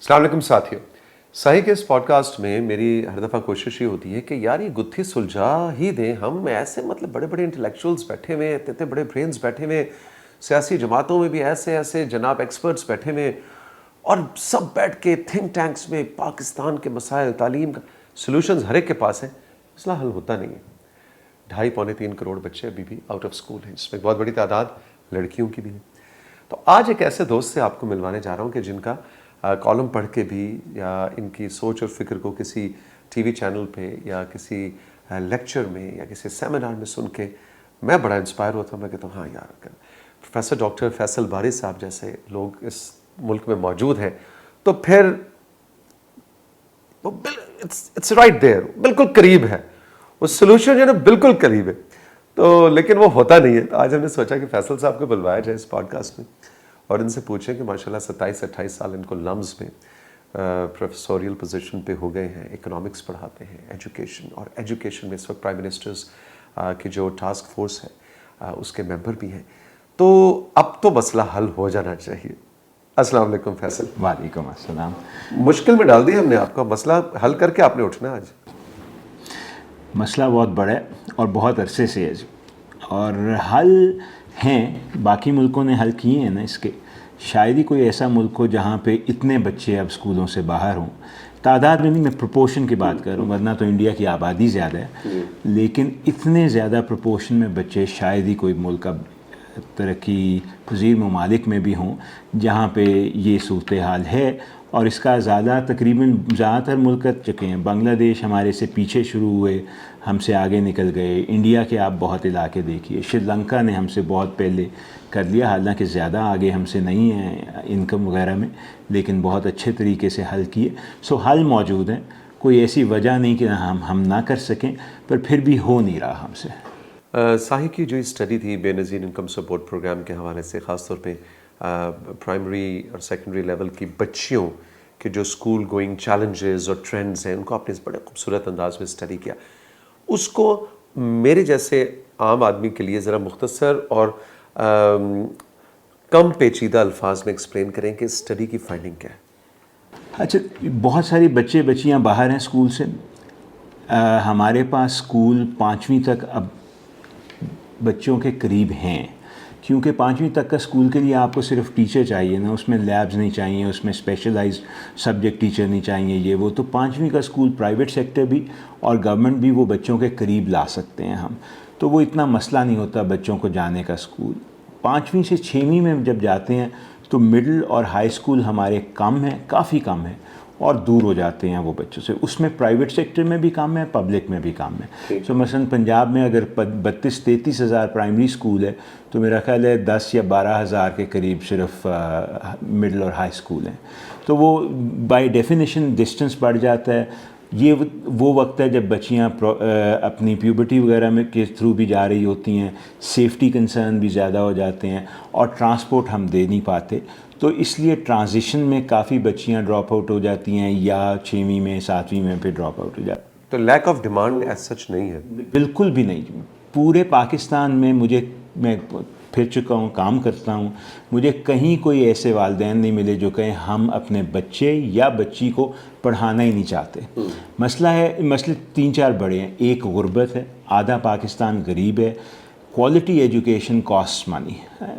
السلام علیکم ساتھیو. صحیح کے اس پوڈ کاسٹ میں میری ہر دفعہ کوشش یہ ہوتی ہے کہ یار یہ گتھی سلجھا ہی دیں. ہم ایسے بڑے بڑے انٹلیکچوئلس بیٹھے ہوئے, اتنے بڑے برینز بیٹھے ہوئے, سیاسی جماعتوں میں بھی ایسے ایسے جناب ایکسپرٹس بیٹھے ہوئے, اور سب بیٹھ کے تھنک ٹینکس میں پاکستان کے مسائل, تعلیم کا سلوشنز ہر ایک کے پاس ہیں. مسئلہ حل ہوتا نہیں ہے. 2.5-3 کروڑ بچے ابھی بھی آؤٹ آف اسکول ہیں, جس میں ایک بہت بڑی تعداد لڑکیوں کی بھی ہے. تو آج ایک ایسے دوست سے آپ کو ملوانے جا رہا ہوں کہ جن کا کالم پڑھ کے بھی یا ان کی سوچ اور فکر کو کسی ٹی وی چینل پہ یا کسی لیکچر میں یا کسی سیمینار میں سن کے میں بڑا انسپائر ہوتا ہوں. میں کہتا ہوں ہاں یار, پروفیسر ڈاکٹر فیصل باری صاحب جیسے لوگ اس ملک میں موجود ہیں تو پھر اٹس رائٹ دیئر, بالکل قریب ہے وہ سلوشن, جو ہے نا بالکل قریب ہے. تو لیکن وہ ہوتا نہیں ہے. تو آج ہم نے سوچا کہ فیصل صاحب کو بلوایا جائے اس پوڈ کاسٹ میں اور ان سے پوچھیں کہ ماشاءاللہ 27-28 سال ان کو لمز میں پروفیسوریل پوزیشن پہ ہو گئے ہیں, اکنامکس پڑھاتے ہیں, ایجوکیشن میں اس وقت پرائم منسٹرز کی جو ٹاسک فورس ہے اس کے ممبر بھی ہیں. تو اب تو مسئلہ حل ہو جانا چاہیے. السلام علیکم فیصل. وعلیکم السلام. مشکل میں ڈال دیا ہم نے آپ کا, مسئلہ حل کر کے آپ نے اٹھنا ہے آج. مسئلہ بہت بڑا ہے اور بہت عرصے سے ہے, اور حل ہیں, باقی ملکوں نے حل کیے ہیں نا اس کے. شاید ہی کوئی ایسا ملک ہو جہاں پہ اتنے بچے اب اسکولوں سے باہر ہوں. تعداد میں نہیں, میں پروپورشن کی بات کر رہا ہوں, ورنہ تو انڈیا کی آبادی زیادہ ہے, لیکن اتنے زیادہ پروپورشن میں بچے شاید ہی کوئی ملک اب ترقی پذیر ممالک میں بھی ہوں جہاں پہ یہ صورتحال ہے. اور اس کا تقریباً زیادہ تر ملک کر چکے ہیں. بنگلہ دیش ہمارے سے پیچھے شروع ہوئے, ہم سے آگے نکل گئے. انڈیا کے آپ بہت علاقے دیکھیے, شری لنکا نے ہم سے بہت پہلے کر لیا, حالانکہ زیادہ آگے ہم سے نہیں ہیں انکم وغیرہ میں, لیکن بہت اچھے طریقے سے حل کیے. سو حل موجود ہیں, کوئی ایسی وجہ نہیں کہ ہم نہ کر سکیں, پر پھر بھی ہو نہیں رہا ہم سے. ساہی کی جو اسٹڈی تھی بے نظیر انکم سپورٹ پروگرام کے حوالے سے, خاص طور پہ پرائمری اور سیکنڈری لیول کی بچیوں کے جو اسکول گوئنگ چیلنجز اور ٹرینڈز ہیں, ان کو آپ نے بڑے خوبصورت انداز میں اسٹڈی کیا. اس کو میرے جیسے عام آدمی کے لیے ذرا مختصر اور کم پیچیدہ الفاظ میں ایکسپلین کریں کہ اسٹڈی کی فائنڈنگ کیا ہے. اچھا, بہت ساری بچیاں باہر ہیں اسکول سے. ہمارے پاس اسکول 5ویں تک اب بچوں کے قریب ہیں, کیونکہ 5ویں تک کا اسکول کے لیے آپ کو صرف ٹیچر چاہیے نا, اس میں لیبز نہیں چاہیے, اس میں اسپیشلائزڈ سبجیکٹ ٹیچر نہیں چاہیے, یہ وہ. تو 5ویں کا اسکول پرائیویٹ سیکٹر بھی اور گورنمنٹ بھی وہ بچوں کے قریب لا سکتے ہیں ہم. تو وہ اتنا مسئلہ نہیں ہوتا بچوں کو جانے کا اسکول. 5ویں سے 6ویں میں جب جاتے ہیں تو مڈل اور ہائی اسکول ہمارے کم ہیں, کافی کم ہیں, اور دور ہو جاتے ہیں وہ بچوں سے. اس میں پرائیویٹ سیکٹر میں بھی کم ہے, پبلک میں بھی کم ہے. سو مثلاً پنجاب میں اگر 32-33 ہزار پرائمری اسکول ہے تو میرا خیال ہے 10 یا 12 ہزار کے قریب صرف مڈل اور ہائی اسکول ہیں. تو وہ بائی ڈیفینیشن ڈسٹنس بڑھ جاتا ہے. یہ وہ وقت ہے جب بچیاں اپنی پیوبرٹی وغیرہ میں کے تھرو بھی جا رہی ہوتی ہیں, سیفٹی کنسرن بھی زیادہ ہو جاتے ہیں, اور ٹرانسپورٹ ہم دے نہیں پاتے. تو اس لیے ٹرانزیشن میں کافی بچیاں ڈراپ آؤٹ ہو جاتی ہیں, یا 6ویں میں 7ویں میں پہ ڈراپ آؤٹ ہو جاتی ہیں. تو lack of demand as such نہیں ہے؟ بالکل بھی نہیں. پورے پاکستان میں میں پھر چکا ہوں, کام کرتا ہوں, مجھے کہیں کوئی ایسے والدین نہیں ملے جو کہیں ہم اپنے بچے یا بچی کو پڑھانا ہی نہیں چاہتے. مسئلے 3-4 بڑے ہیں. ایک غربت ہے, آدھا پاکستان غریب ہے. کوالٹی ایجوکیشن کاسٹ منی,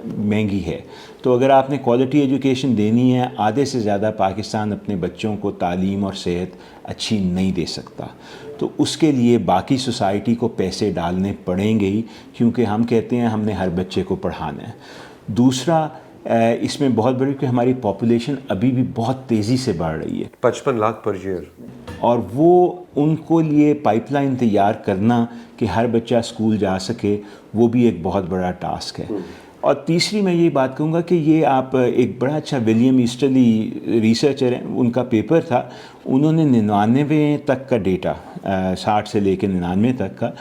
مہنگی ہے. تو اگر آپ نے کوالٹی ایجوکیشن دینی ہے, آدھے سے زیادہ پاکستان اپنے بچوں کو تعلیم اور صحت اچھی نہیں دے سکتا. تو اس کے لیے باقی سوسائٹی کو پیسے ڈالنے پڑیں گے ہی, کیونکہ ہم کہتے ہیں ہم نے ہر بچے کو پڑھانا ہے. دوسرا اس میں بہت بڑی کہ ہماری پاپولیشن ابھی بھی بہت تیزی سے بڑھ رہی ہے, 55 لاکھ پر ایئر, اور وہ ان کو لیے پائپ لائن تیار کرنا کہ ہر بچہ اسکول جا سکے, وہ بھی ایک بہت بڑا ٹاسک ہے. اور تیسری میں یہ بات کہوں گا کہ یہ آپ ایک بڑا اچھا ولیم ایسٹرلی ریسرچر ہیں, ان کا پیپر تھا, انہوں نے 99 تک کا ڈیٹا, 60 سے لے کے 99 تک کا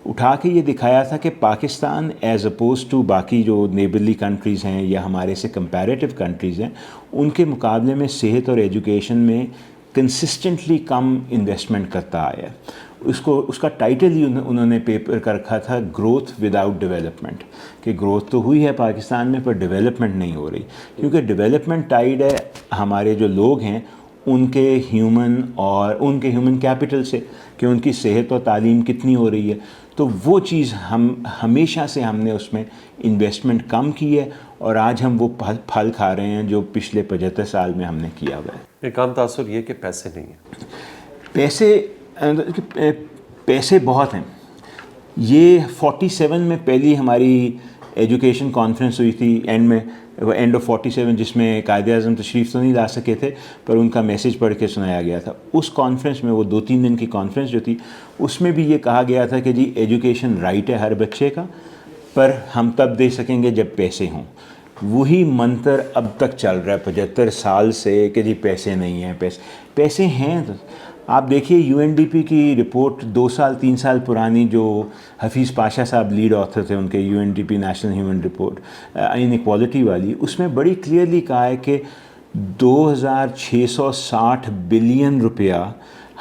اٹھا کے یہ دکھایا تھا کہ پاکستان ایز اپوز ٹو باقی جو نیبرلی کنٹریز ہیں یا ہمارے سے کمپیریٹیو کنٹریز ہیں, ان کے مقابلے میں صحت اور ایجوکیشن میں کنسسٹنٹلی کم انویسٹمنٹ کرتا آیا ہے. اس کا ٹائٹل ہی انہوں نے پیپر کا رکھا تھا گروتھ وداؤٹ ڈیولپمنٹ, کہ گروتھ تو ہوئی ہے پاکستان میں پر ڈیولپمنٹ نہیں ہو رہی, کیونکہ ڈیولپمنٹ ٹائڈ ہے. ہمارے جو لوگ ہیں ان کے ہیومن کیپٹل سے کہ ان کی صحت و تعلیم کتنی ہو رہی ہے. تو وہ چیز ہمیشہ سے ہم نے اس میں انویسٹمنٹ کم کی ہے اور آج ہم وہ پھل کھا رہے ہیں جو پچھلے 75 سال میں ہم نے کیا ہوا ہے. ایک عام تاثر یہ کہ پیسے نہیں ہیں. پیسے بہت ہیں. یہ 47 میں پہلی ہماری ایجوکیشن کانفرنس ہوئی تھی اینڈ آف 47 جس میں قائد اعظم تشریف تو نہیں لا سکے تھے پر ان کا میسیج پڑھ کے سنایا گیا تھا. اس کانفرنس میں وہ 2-3 دن کی کانفرنس جو تھی اس میں بھی یہ کہا گیا تھا کہ جی ایجوکیشن رائٹ ہے ہر بچے کا پر ہم تب دے سکیں گے جب پیسے ہوں. وہی منتر اب تک چل رہا ہے 75 سال سے کہ جی پیسے نہیں ہیں. پیسے ہیں. آپ دیکھیے UNDP کی رپورٹ 2-3 سال پرانی جو حفیظ پاشا صاحب لیڈ آتھر تھے ان کے UNDP نیشنل ہیومن رپورٹ ان ایکوالٹی والی, اس میں بڑی کلیئرلی کہا ہے کہ 2660 بلین روپیہ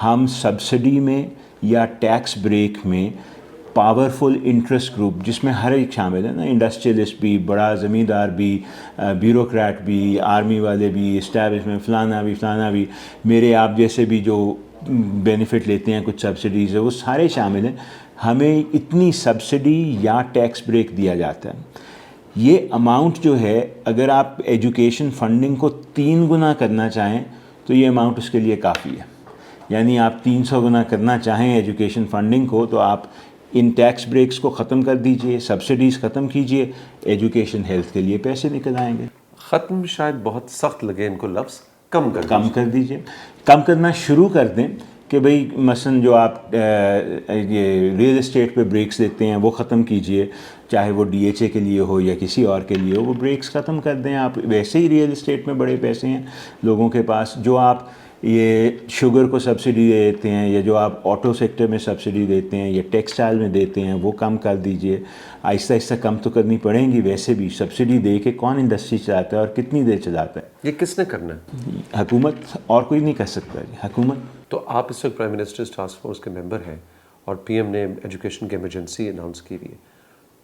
ہم سبسڈی میں یا ٹیکس بریک میں پاورفل انٹرسٹ گروپ جس میں ہر ایک شامل ہے نا, انڈسٹریلسٹ بھی, بڑا زمیندار بھی, بیوروکریٹ بھی, آرمی والے بھی, اسٹیبلشمنٹ فلانا بھی, میرے آپ جیسے بھی جو بینیفٹ لیتے ہیں کچھ سبسڈیز ہے وہ سارے شامل ہیں. ہمیں اتنی سبسڈی یا ٹیکس بریک دیا جاتا ہے. یہ اماؤنٹ جو ہے اگر آپ ایجوکیشن فنڈنگ کو 3 گنا کرنا چاہیں تو یہ اماؤنٹ اس کے لیے کافی ہے. یعنی آپ 300 گنا کرنا چاہیں ایجوکیشن فنڈنگ کو تو آپ ان ٹیکس بریکس کو ختم کر دیجئے, سبسڈیز ختم کیجئے, ایجوکیشن ہیلتھ کے لیے پیسے نکل آئیں گے. ختم شاید بہت سخت لگے ان کو لفظ, کم کر دیجئے. کم کرنا شروع کر دیں کہ بھئی مثلا جو آپ یہ ریئل اسٹیٹ پہ بریکس دیتے ہیں وہ ختم کیجئے, چاہے وہ DHA کے لیے ہو یا کسی اور کے لیے ہو, وہ بریکس ختم کر دیں. آپ ویسے ہی ریئل اسٹیٹ میں بڑے پیسے ہیں لوگوں کے پاس. جو آپ یہ شوگر کو سبسڈی دیتے ہیں یا جو آپ آٹو سیکٹر میں سبسڈی دیتے ہیں یا ٹیکسٹائل میں دیتے ہیں وہ کم کر دیجئے. آہستہ آہستہ کم تو کرنی پڑیں گی. ویسے بھی سبسڈی دے کے کون انڈسٹری چلاتا ہے اور کتنی دیر چلاتا ہے؟ یہ کس نے کرنا ہے؟ حکومت, اور کوئی نہیں کر سکتا. حکومت. تو آپ اس وقت پرائم منسٹرز ٹاسک فورس کے ممبر ہیں اور PM نے ایجوکیشن کی ایمرجنسی اناؤنس کی ہوئی ہے,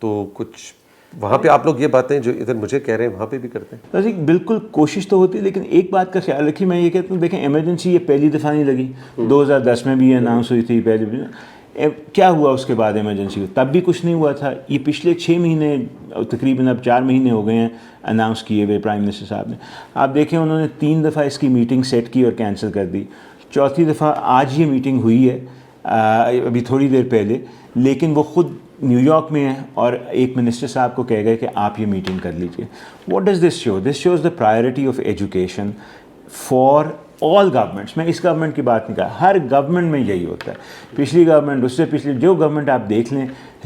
تو کچھ وہاں پہ آپ لوگ یہ باتیں جو ادھر مجھے کہہ رہے ہیں وہاں پہ بھی کرتے ہیں؟ بالکل کوشش تو ہوتی ہے, لیکن ایک بات کا خیال رکھیے, میں یہ کہتا ہوں دیکھیں ایمرجنسی یہ پہلی دفعہ نہیں لگی. 2010 میں بھی یہ اناؤنس ہوئی تھی پہلے. کیا ہوا اس کے بعد ایمرجنسی, تب بھی کچھ نہیں ہوا تھا. یہ پچھلے 6 مہینے تقریباً اب 4 مہینے ہو گئے ہیں اناؤنس کیے ہوئے پرائم منسٹر صاحب نے. آپ دیکھیں انہوں نے 3 دفعہ اس کی میٹنگ سیٹ کی اور کینسل کر دی. 4تھی دفعہ آج یہ میٹنگ ہوئی ہے ابھی تھوڑی دیر پہلے, لیکن وہ خود نیو یارک میں ہے اور ایک منسٹر صاحب کو کہہ گئے کہ آپ یہ میٹنگ کر لیجئے. What does this show? This shows the priority of education for all governments. میں اس گورنمنٹ کی بات نہیں کر رہا, ہر گورنمنٹ میں یہی ہوتا ہے. پچھلی گورنمنٹ, اس سے پچھلی جو گورنمنٹ آپ دیکھ لیں,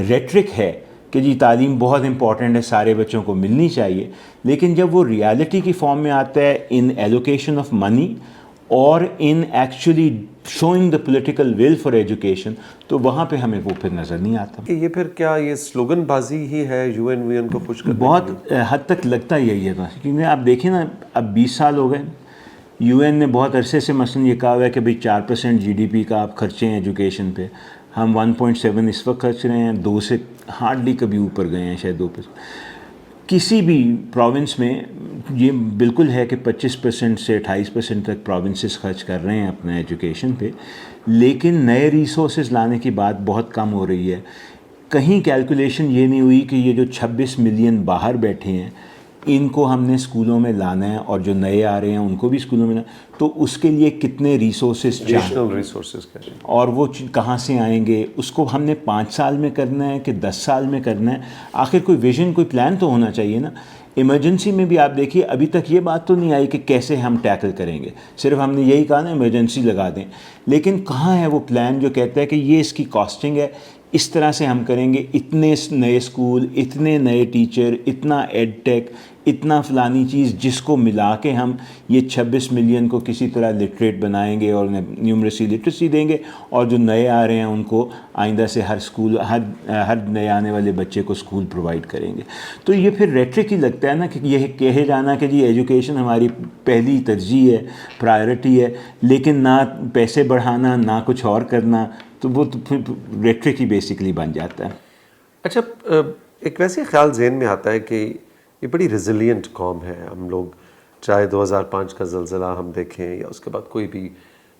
ریٹرک ہے کہ جی تعلیم بہت امپورٹنٹ ہے, سارے بچوں کو ملنی چاہیے, لیکن جب وہ ریالٹی کی فارم میں آتا ہے ان ایلوکیشن آف منی اور in actually showing the political will for education, تو وہاں پہ ہمیں وہ پھر نظر نہیں آتا. کہ یہ پھر کیا یہ سلوگن بازی ہی ہے UN کو خوش کرنے؟ بہت حد تک لگتا یہی ہے, کیونکہ آپ دیکھیں نا اب 20 سال ہو گئے. UN نے بہت عرصے سے مثلا یہ کہا ہوا ہے کہ بھئی 4% GDP کا آپ خرچے ہیں ایجوکیشن پہ. ہم 1.7 اس وقت خرچ رہے ہیں, 2 سے ہارڈلی کبھی اوپر گئے ہیں, شاید 2%. کسی بھی پروونس میں یہ بالکل ہے کہ 25% سے 28% تک پروونسز خرچ کر رہے ہیں اپنے ایجوکیشن پہ, لیکن نئے ریسورسز لانے کی بات بہت کم ہو رہی ہے. کہیں کیلکولیشن یہ نہیں ہوئی کہ یہ جو 26 ملین باہر بیٹھے ہیں ان کو ہم نے اسکولوں میں لانا ہے اور جو نئے آ رہے ہیں ان کو بھی اسکولوں میں لانا, تو اس کے لیے کتنے ریسورسز چاہیے اور وہ کہاں سے آئیں گے. اس کو ہم نے 5 سال میں کرنا ہے کہ 10 سال میں کرنا ہے؟ آخر کوئی ویژن, کوئی پلان تو ہونا چاہیے نا. ایمرجنسی میں بھی آپ دیکھیے ابھی تک یہ بات تو نہیں آئی کہ کیسے ہم ٹیکل کریں گے. صرف ہم نے یہی کہا نا ایمرجنسی لگا دیں, لیکن کہاں ہے وہ پلان جو کہتا ہے کہ یہ اس کی کاسٹنگ ہے, اس طرح سے ہم کریں گے, اتنے نئے اسکول, اتنے نئے ٹیچر, اتنا ایڈ ٹیک, اتنا فلانی چیز, جس کو ملا کے ہم یہ 26 ملین کو کسی طرح لٹریٹ بنائیں گے اور نیومریسی لٹریسی دیں گے, اور جو نئے آ رہے ہیں ان کو آئندہ سے ہر اسکول, ہر نئے آنے والے بچے کو اسکول پرووائڈ کریں گے. تو یہ پھر ریٹرک ہی لگتا ہے نا کہ یہ کہے جانا کہ جی ایجوکیشن ہماری پہلی ترجیح ہے, پرائرٹی ہے, لیکن نہ پیسے بڑھانا نہ کچھ اور کرنا, تو وہ تو پھر ریٹرک ہی بیسکلی بن جاتا ہے. اچھا, ایک ویسے خیال ذہن میں آتا ہے کہ یہ بڑی ریزیلینٹ قوم ہے, ہم لوگ چاہے 2005 کا زلزلہ ہم دیکھیں یا اس کے بعد کوئی بھی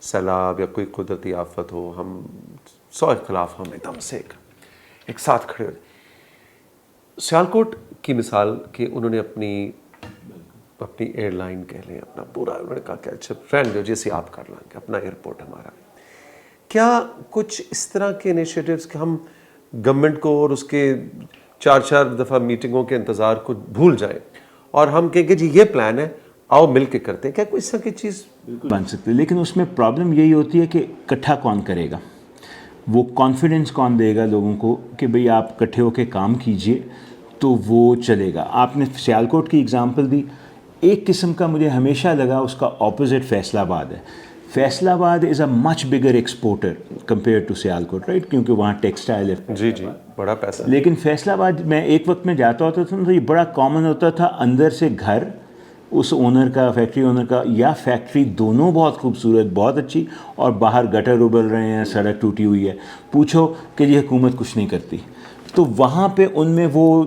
سیلاب یا کوئی قدرتی آفت ہو، ہم 100 خلاف ہم ایک دم سے ایک ساتھ کھڑے ہو جائیں۔ سیالکوٹ کی مثال کہ انہوں نے اپنی ایئر لائن کہہ لیں، اپنا پورا انہوں نے کہا کہ اچھا فرینڈ جو جیسے آپ کر لیں گے اپنا ایئرپورٹ ہمارا، کیا کچھ اس طرح کے انیشیٹوز کہ ہم گورنمنٹ کو اور اس کے 4 دفعہ میٹنگوں کے انتظار کو بھول جائیں اور ہم کہیں کہ جی یہ پلان ہے، آؤ مل کے کرتے ہیں، کیا کوئی اس طرح کی چیز بن سکتی ہے؟ لیکن اس میں پرابلم یہی ہوتی ہے کہ اکٹھا کون کرے گا، وہ کانفیڈنس کون دے گا لوگوں کو کہ بھئی آپ اکٹھے ہو کے کام کیجئے تو وہ چلے گا۔ آپ نے سیالکوٹ کی اگزامپل دی، ایک قسم کا مجھے ہمیشہ لگا اس کا اپوزٹ فیصل آباد ہے۔ Faisalabad is a much bigger exporter compare to Sialkot, right, کیونکہ وہاں ٹیکسٹائل ہے۔ جی بڑا پیسہ، لیکن فیصل آباد میں ایک وقت میں جاتا ہوتا تھا تو یہ بڑا کامن ہوتا تھا، اندر سے گھر اس اونر کا، فیکٹری اونر کا، یا فیکٹری دونوں بہت خوبصورت، بہت اچھی، اور باہر گٹر ابل رہے ہیں، سڑک ٹوٹی ہوئی ہے، پوچھو کہ یہ حکومت کچھ نہیں کرتی۔ تو وہاں پہ ان میں وہ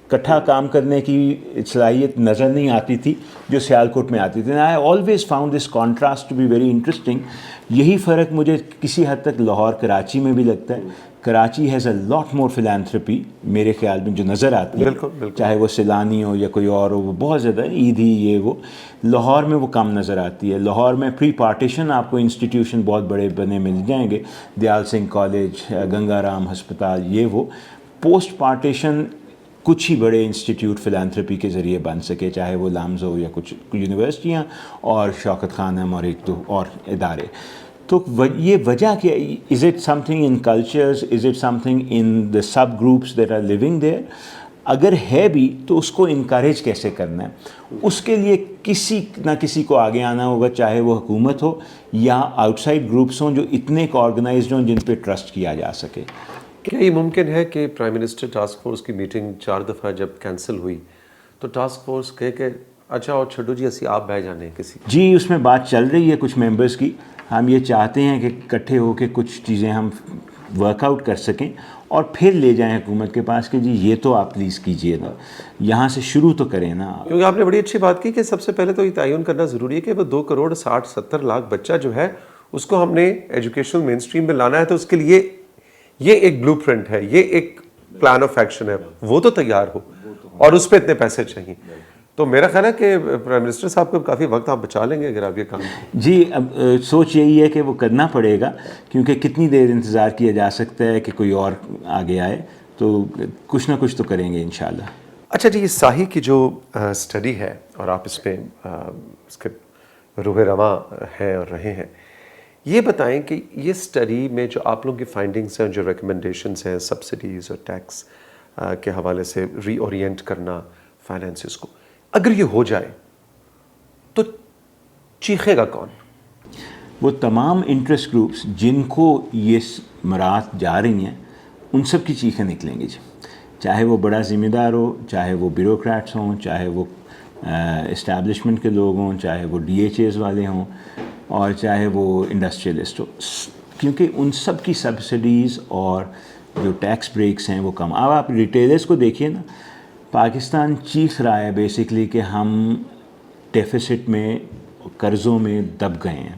اکٹھا کام کرنے کی صلاحیت نظر نہیں آتی تھی جو سیالکوٹ میں آتی تھی۔ I always found this contrast to be very interesting. یہی فرق مجھے کسی حد تک لاہور کراچی میں بھی لگتا ہے۔ کراچی ہیز اے لاٹ مور فلانتھرپی میرے خیال میں جو نظر آتی ہے، چاہے وہ سیلانی ہو یا کوئی اور ہو، وہ بہت زیادہ عید ہی یہ وہ، لاہور میں وہ کم نظر آتی ہے۔ لاہور میں پری پارٹیشن آپ کو انسٹیٹیوشن بہت بڑے بنے مل جائیں گے، دیال سنگھ کالج، گنگا رام ہسپتال، یہ وہ۔ پوسٹ پارٹیشن کچھ ہی بڑے انسٹیٹیوٹ فلانتھرپی کے ذریعے بن سکے، چاہے وہ لامز ہو یا کچھ یونیورسٹیاں اور شوکت خانم اور ایک دو اور ادارے۔ تو یہ وجہ کیا، is it something in cultures, is it something in the subgroups that are living there? اگر ہے بھی تو اس کو انکریج کیسے کرنا ہے؟ اس کے لیے کسی نہ کسی کو آگے آنا ہوگا، چاہے وہ حکومت ہو یا آؤٹ سائڈ گروپس ہوں جو اتنے آرگنائزڈ ہوں جن پہ ٹرسٹ کیا جا سکے۔ کیا یہ ممکن ہے کہ پرائم منسٹر ٹاسک فورس کی میٹنگ 4 دفعہ جب کینسل ہوئی تو ٹاسک فورس کہے کہ اچھا اور چھڈو جی اسی آپ بہ جانے کسی؟ جی اس میں بات چل رہی ہے کچھ ممبرس کی، ہم یہ چاہتے ہیں کہ اکٹھے ہو کے کچھ چیزیں ہم ورک آؤٹ کر سکیں اور پھر لے جائیں حکومت کے پاس کہ جی یہ تو آپ پلیز کیجئے نا، یہاں سے شروع تو کریں نا۔ کیونکہ آپ نے بڑی اچھی بات کی کہ سب سے پہلے تو یہ تعین کرنا ضروری ہے کہ وہ 2 کروڑ 60-70 لاکھ بچہ جو ہے اس کو ہم نے ایجوکیشنل مین اسٹریم میں لانا ہے، تو اس کے لیے یہ ایک بلو پرنٹ ہے، یہ ایک پلان آف ایکشن ہے، وہ تو تیار ہو اور اس پہ اتنے پیسے چاہیے۔ تو میرا خیال ہے کہ پرائم منسٹر صاحب کو کافی وقت آپ بچا لیں گے اگر آپ یہ کام کریں۔ جی اب سوچ یہی ہے کہ وہ کرنا پڑے گا، کیونکہ کتنی دیر انتظار کیا جا سکتا ہے کہ کوئی اور آگے آئے، تو کچھ نہ کچھ تو کریں گے انشاءاللہ۔ اچھا جی، یہ ساہی کی جو اسٹڈی ہے اور آپ اس میں اس کے روح رواں ہیں اور رہے ہیں، یہ بتائیں کہ یہ اسٹڈی میں جو آپ لوگوں کی فائنڈنگس ہیں، جو ریکمنڈیشنس ہیں سبسڈیز اور ٹیکس کے حوالے سے ری اورینٹ کرنا فائنینسز کو، اگر یہ ہو جائے تو چیخے گا کون؟ وہ تمام انٹرسٹ گروپس جن کو یہ مراعات جا رہی ہیں ان سب کی چیخیں نکلیں گی جی، چاہے وہ بڑا ذمہ دار ہو، چاہے وہ بیوروکریٹس ہوں، چاہے وہ اسٹیبلشمنٹ کے لوگ ہوں، چاہے وہ ڈی ایچ ایز والے ہوں، اور چاہے وہ انڈسٹریلسٹ ہو، کیونکہ ان سب کی سبسڈیز اور جو ٹیکس بریکس ہیں وہ کم۔ اب آپ ریٹیلرز کو دیکھیے نا، پاکستان چیخ رہا ہے بیسکلی کہ ہم ڈیفیسٹ میں، قرضوں میں دب گئے ہیں۔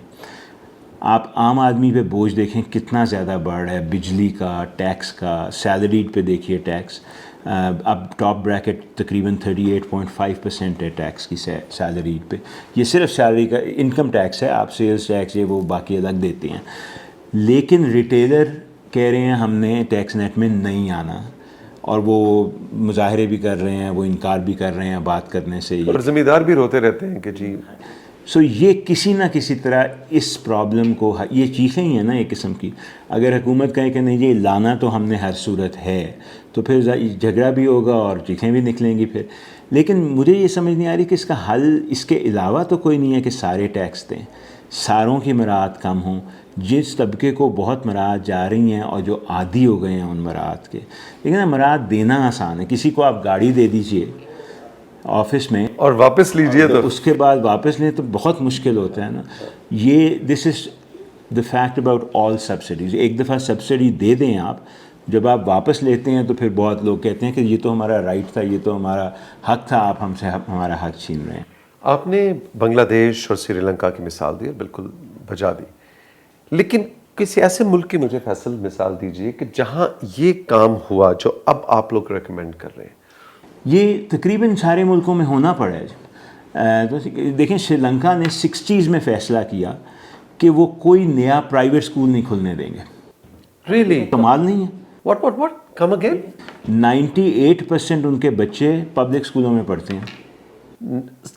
آپ عام آدمی پہ بوجھ دیکھیں کتنا زیادہ بڑھ رہا ہے، بجلی کا، ٹیکس کا، سیلریڈ پہ دیکھیے ٹیکس، اب ٹاپ بریکٹ تقریباً 38.5% ہے ٹیکس کی سیلریڈ پہ۔ یہ صرف سیلری کا انکم ٹیکس ہے، آپ سیلز ٹیکس یہ وہ باقی الگ دیتے ہیں، لیکن ریٹیلر کہہ رہے ہیں ہم نے ٹیکس نیٹ میں نہیں آنا، اور وہ مظاہرے بھی کر رہے ہیں، وہ انکار بھی کر رہے ہیں بات کرنے سے، اور ذمہ دار بھی روتے رہتے ہیں کہ جی۔ سو یہ کسی نہ کسی طرح اس پرابلم کو، یہ چیخیں ہی ہیں نا ایک قسم کی، اگر حکومت کہے کہ نہیں یہ لانا تو ہم نے ہر صورت ہے، تو پھر جھگڑا بھی ہوگا اور چیخیں بھی نکلیں گی پھر۔ لیکن مجھے یہ سمجھ نہیں آ رہی کہ اس کا حل اس کے علاوہ تو کوئی نہیں ہے کہ سارے ٹیکس دیں، ساروں کی مراعات کم ہوں، جس طبقے کو بہت مراعات جا رہی ہیں اور جو عادی ہو گئے ہیں ان مراعات کے۔ لیکن مراعات دینا آسان ہے، کسی کو آپ گاڑی دے دیجئے آفس میں اور واپس لیجئے تو اس کے بعد واپس لیں تو بہت مشکل ہوتا ہے نا۔ یہ this is the fact about all subsidies. ایک دفعہ سبسڈی دے دیں آپ، جب آپ واپس لیتے ہیں تو پھر بہت لوگ کہتے ہیں کہ یہ تو ہمارا رائٹ تھا، یہ تو ہمارا حق تھا، آپ ہم سے ہمارا حق چھین رہے ہیں۔ آپ نے بنگلہ دیش اور سری لنکا کی مثال دی، بالکل بجا دی، لیکن کسی ایسے ملک کی مجھے فیصل مثال دیجئے کہ جہاں یہ کام ہوا جو اب آپ لوگ ریکمینڈ کر رہے ہیں۔ یہ تقریباً سارے ملکوں میں ہونا پڑا ہے۔ تو دیکھیں سری لنکا نے 60s میں فیصلہ کیا کہ وہ کوئی نیا پرائیویٹ اسکول نہیں کھلنے دیں گے۔ ریئلی؟ کمال نہیں ہے؟ What come again? 98% ان کے بچے پبلک اسکولوں میں پڑھتے ہیں۔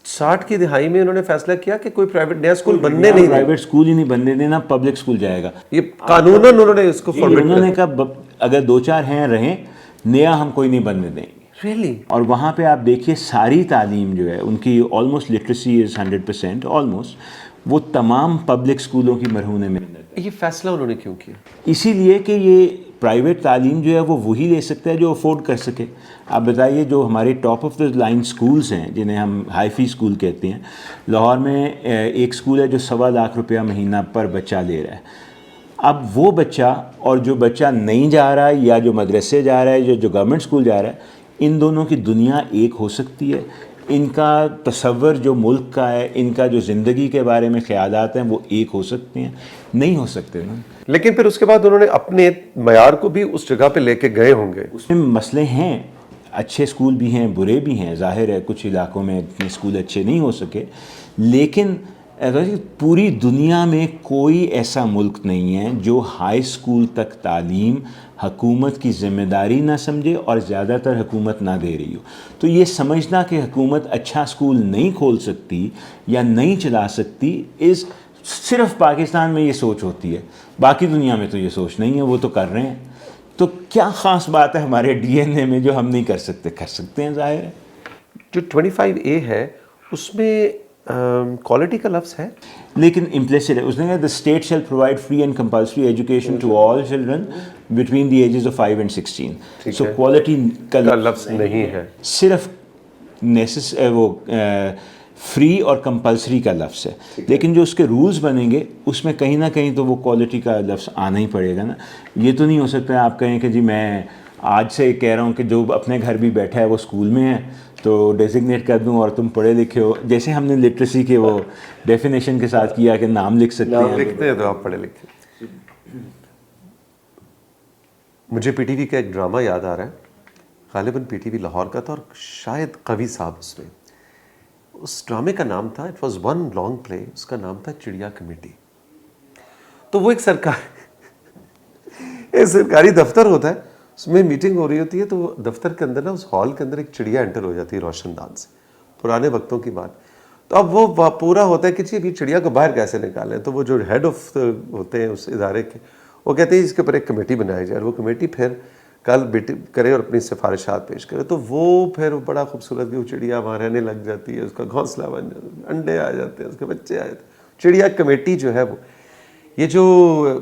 60 کی دہائی میں انہوں نے فیصلہ کیا کہ کوئی پرائیویٹ نیا اسکول بننے نہیں، پرائیویٹ اسکول ہی نہیں بننے دینا، پبلک اسکول جائے گا۔ یہ قانوناً انہوں نے اس کو فارورڈ انہوں نے کہا اگر 2-4 ہیں رہیں، نیا ہم کوئی نہیں بننے دیں گے۔ ریئلی؟ اور وہاں پہ آپ دیکھیے ساری تعلیم جو ہے ان کی آلموسٹ لٹریسی از 100%، آلموسٹ وہ تمام پبلک اسکولوں کی مرہون میں۔ یہ فیصلہ انہوں نے کیوں کیا؟ اسی لیے کہ یہ پرائیویٹ تعلیم جو ہے وہ وہی لے سکتا ہے جو افورڈ کر سکے۔ آپ بتائیے جو ہمارے top of the line schools ہیں جنہیں ہم ہائی فی سکول کہتے ہیں، لاہور میں ایک سکول ہے جو 1.25 لاکھ روپیہ مہینہ پر بچہ لے رہا ہے۔ اب وہ بچہ اور جو بچہ نہیں جا رہا ہے یا جو مدرسے جا رہا ہے جو گورنمنٹ سکول جا رہا ہے، ان دونوں کی دنیا ایک ہو سکتی ہے، ان کا تصور جو ملک کا ہے، ان کا جو زندگی کے بارے میں خیالات ہیں وہ ایک ہو سکتے ہیں؟ نہیں ہو سکتے نا۔ لیکن پھر اس کے بعد انہوں نے اپنے معیار کو بھی اس جگہ پہ لے کے گئے ہوں گے۔ اس میں مسئلے ہیں، اچھے اسکول بھی ہیں، برے بھی ہیں، ظاہر ہے کچھ علاقوں میں اتنے اسکول اچھے نہیں ہو سکے، لیکن پوری دنیا میں کوئی ایسا ملک نہیں ہے جو ہائی اسکول تک تعلیم حکومت کی ذمہ داری نہ سمجھے اور زیادہ تر حکومت نہ دے رہی ہو۔ تو یہ سمجھنا کہ حکومت اچھا اسکول نہیں کھول سکتی یا نہیں چلا سکتی صرف پاکستان میں یہ سوچ ہوتی ہے، باقی دنیا میں تو یہ سوچ نہیں ہے، وہ تو کر رہے ہیں۔ تو کیا خاص بات ہے ہمارے ڈی این اے میں جو ہم نہیں کر سکتے؟ کر سکتے ہیں، ظاہر ہے۔ جو 25A ہے اس میں کوالٹی کا لفظ ہے، لیکن implicit ہے، اس نے کہا the state shall provide free and compulsory education to all children between the ages of 5 and 16۔ so quality کا لفظ نہیں ہے، صرف وہ فری اور کمپلسری کا لفظ ہے، لیکن جو اس کے رولز بنیں گے اس میں کہیں نہ کہیں تو وہ کوالٹی کا لفظ آنا ہی پڑے گا نا۔ یہ تو نہیں ہو سکتا آپ کہیں کہ جی میں آج سے کہہ رہا ہوں کہ جو اپنے گھر بھی بیٹھا ہے وہ اسکول میں ہے تو ڈیزگنیٹ کر دوں اور تم پڑھے لکھے ہو، جیسے ہم نے لٹریسی کے وہ ڈیفینیشن کے ساتھ کیا کہ نام لکھ سکتے ہیں، لکھتے ہیں تو آپ پڑھے لکھے۔ مجھے پی ٹی وی کا ایک ڈرامہ یاد آ رہا ہے، غالباً پی ٹی وی لاہور کا تھا اور شاید قوی صاحب اس میں، اس ڈرامے کا نام تھا اٹ واز ون لانگ پلے، اس کا نام تھا چڑیا کمیٹی۔ تو وہ ایک سرکاری دفتر ہوتا ہے، اس میں میٹنگ ہو رہی ہوتی ہے، تو وہ دفتر کے اندر نا اس ہال کے اندر ایک چڑیا انٹر ہو جاتی ہے روشن دان سے، پرانے وقتوں کی بات۔ تو اب وہ پورا ہوتا ہے کہ جی ابھی چڑیا کو باہر کیسے نکالیں، تو وہ جو ہیڈ آف ہوتے ہیں اس ادارے کے، وہ کہتے ہیں اس کے اوپر ایک کمیٹی بنائی جائے، اور وہ کمیٹی پھر کل کرے اور اپنی سفارشات پیش کرے۔ تو وہ پھر بڑا خوبصورت کہ وہ چڑیا وہاں رہنے لگ جاتی ہے، اس کا گھونسلہ بن جاتا ہے، انڈے آ جاتے ہیں، اس کے بچے آ جاتے ہیں۔ چڑیا کمیٹی جو ہے وہ، یہ جو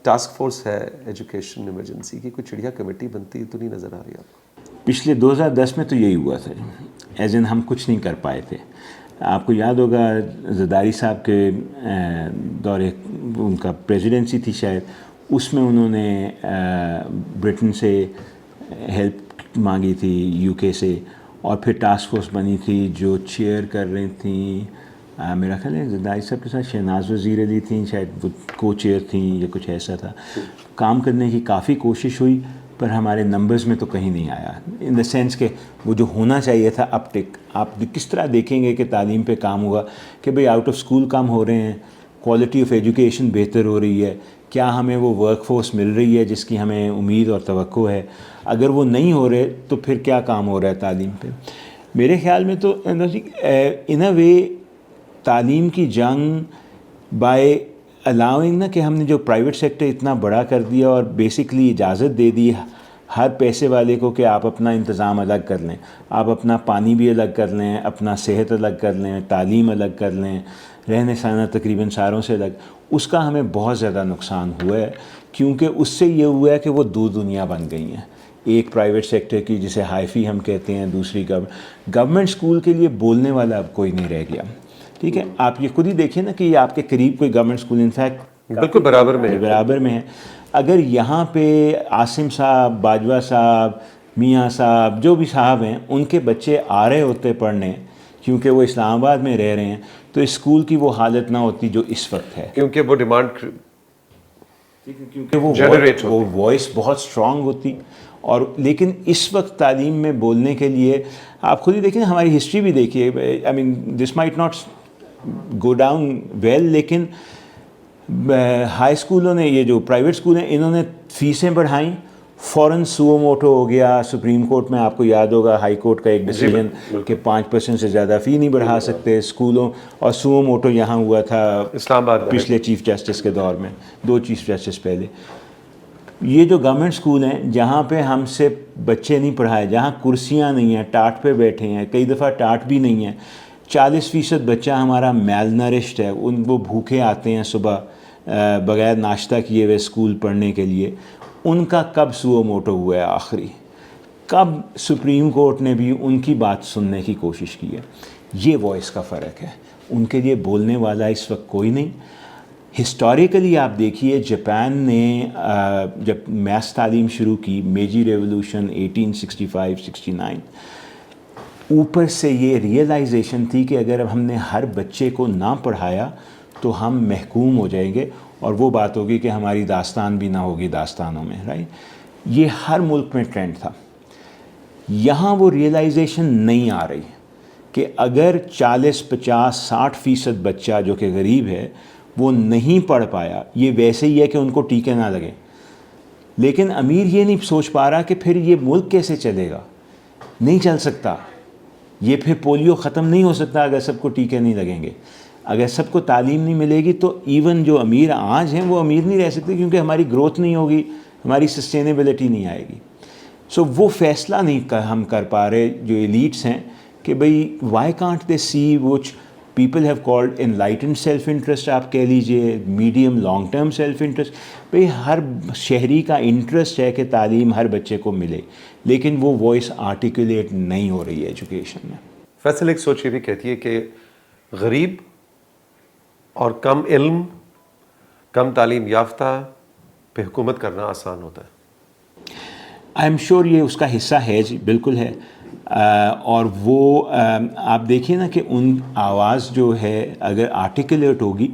ٹاسک فورس ہے ایجوکیشن ایمرجنسی کی، کوئی چڑیا کمیٹی بنتی تو نہیں نظر آ رہی آپ کو؟ پچھلے 2010 میں تو یہی ہوا تھا، ایز ان ہم کچھ نہیں کر پائے تھے۔ آپ کو یاد ہوگا زرداری صاحب کے دورے، ان کا پریزیڈنسی تھی شاید، اس میں انہوں نے برٹن سے ہیلپ مانگی تھی، یو کے سے، اور پھر ٹاسک فورس بنی تھی جو چیئر کر رہی تھیں، میرا خیال ہے زرداری صاحب کے ساتھ شہناز وزیر علی تھیں شاید، وہ کو چیئر تھیں یا کچھ ایسا تھا۔ کام کرنے کی کافی کوشش ہوئی پر ہمارے نمبرز میں تو کہیں نہیں آیا، ان دا سینس کہ وہ جو ہونا چاہیے تھا اپ ٹک۔ آپ کس طرح دیکھیں گے کہ تعلیم پہ کام ہوگا کہ بھئی آؤٹ آف اسکول کم ہو رہے ہیں، کوالٹی آف ایجوکیشن بہتر ہو رہی ہے، کیا ہمیں وہ ورک فورس مل رہی ہے جس کی ہمیں امید اور توقع ہے؟ اگر وہ نہیں ہو رہے تو پھر کیا کام ہو رہا ہے تعلیم پہ؟ میرے خیال میں تو ان اے وے تعلیم کی جنگ بائی الاؤنگ نا، کہ ہم نے جو پرائیویٹ سیکٹر اتنا بڑا کر دیا اور بیسکلی اجازت دے دی ہر پیسے والے کو کہ آپ اپنا انتظام الگ کر لیں، آپ اپنا پانی بھی الگ کر لیں، اپنا صحت الگ کر لیں، تعلیم الگ کر لیں، رہنے سہنا تقریباً ساروں سے الگ، اس کا ہمیں بہت زیادہ نقصان ہوا ہے، کیونکہ اس سے یہ ہوا ہے کہ وہ دو دنیا بن گئی ہیں، ایک پرائیویٹ سیکٹر کی جسے ہائی فی ہم کہتے ہیں، دوسری گورنمنٹ اسکول کے لیے بولنے والا اب کوئی نہیں رہ گیا۔ ٹھیک ہے، آپ یہ خود ہی دیکھیں نا کہ یہ آپ کے قریب کوئی گورنمنٹ اسکول انفیکٹ بالکل برابر میں ہے۔ اگر یہاں پہ عاصم صاحب، باجوہ صاحب، میاں صاحب، جو بھی صاحب ہیں، ان کے بچے آ رہے ہوتے پڑھنے، کیونکہ وہ اسلام آباد میں رہ رہے ہیں تو اسکول کی وہ حالت نہ ہوتی جو اس وقت ہے، کیونکہ وہ ڈیمانڈ کیونکہ وہ Generate ہوتی. وہ وائس بہت اسٹرانگ ہوتی. اور لیکن اس وقت تعلیم میں بولنے کے لیے آپ خود ہی دیکھیں، ہماری ہسٹری بھی دیکھیے، I mean this might not go down well, لیکن ہائی اسکولوں نے، یہ جو پرائیویٹ اسکول ہیں، انہوں نے فیسیں بڑھائیں، فوراً سو موٹو ہو گیا. سپریم کورٹ میں آپ کو یاد ہوگا ہائی کورٹ کا ایک ڈیسیجن کہ 5% سے زیادہ فی نہیں بڑھا سکتے اسکولوں، اور سو موٹو یہاں ہوا تھا اسلام آباد میں پچھلے چیف جسٹس کے دور میں، 2 چیف جسٹس پہلے. یہ جو گورنمنٹ اسکول ہیں جہاں پہ ہم سے بچے نہیں پڑھائے، جہاں کرسیاں نہیں ہیں، ٹاٹ پہ بیٹھے ہیں، کئی دفعہ ٹاٹ بھی نہیں ہیں، 40% بچہ ہمارا میل نرشڈ ہے، وہ بھوکے آتے ہیں صبح بغیر ناشتہ کیے ہوئے اسکول پڑھنے کے لیے. ان کا کب سو موٹو ہوا ہے آخری؟ کب سپریم کورٹ نے بھی ان کی بات سننے کی کوشش کی ہے؟ یہ وائس کا فرق ہے. ان کے لیے بولنے والا اس وقت کوئی نہیں. ہسٹوریکلی آپ دیکھیے، جاپان نے جب میتھس تعلیم شروع کی، میجی ریولوشن 1865-69، اوپر سے یہ ریئلائزیشن تھی کہ اگر ہم نے ہر بچے کو نہ پڑھایا تو ہم محکوم ہو جائیں گے، اور وہ بات ہوگی کہ ہماری داستان بھی نہ ہوگی داستانوں میں، رائٹ. یہ ہر ملک میں ٹرینڈ تھا. یہاں وہ ریئلائزیشن نہیں آ رہی کہ اگر 40-50-60% بچہ جو کہ غریب ہے وہ نہیں پڑھ پایا، یہ ویسے ہی ہے کہ ان کو ٹیکے نہ لگیں. لیکن امیر یہ نہیں سوچ پا رہا کہ پھر یہ ملک کیسے چلے گا. نہیں چل سکتا. یہ پھر پولیو ختم نہیں ہو سکتا اگر سب کو ٹیکے نہیں لگیں گے. اگر سب کو تعلیم نہیں ملے گی تو ایون جو امیر آج ہیں وہ امیر نہیں رہ سکتے، کیونکہ ہماری گروتھ نہیں ہوگی، ہماری سسٹینیبلٹی نہیں آئے گی. سو وہ فیصلہ نہیں ہم کر پا رہے جو ایلیٹس ہیں کہ بھئی why can't they see which people have called enlightened self interest, آپ کہہ لیجئے medium long term self interest. بھئی ہر شہری کا انٹرسٹ ہے کہ تعلیم ہر بچے کو ملے، لیکن وہ وائس آرٹیکولیٹ نہیں ہو رہی ہے ایجوکیشن میں. فیصل ایک سوچ یہ بھی کہتی ہے کہ غریب اور کم علم، کم تعلیم یافتہ پہ حکومت کرنا آسان ہوتا ہے. آئی ایم شیور یہ اس کا حصہ ہے، جی بالکل ہے. اور وہ آپ دیکھیے نا کہ ان آواز جو ہے اگر آرٹیکولیٹ ہوگی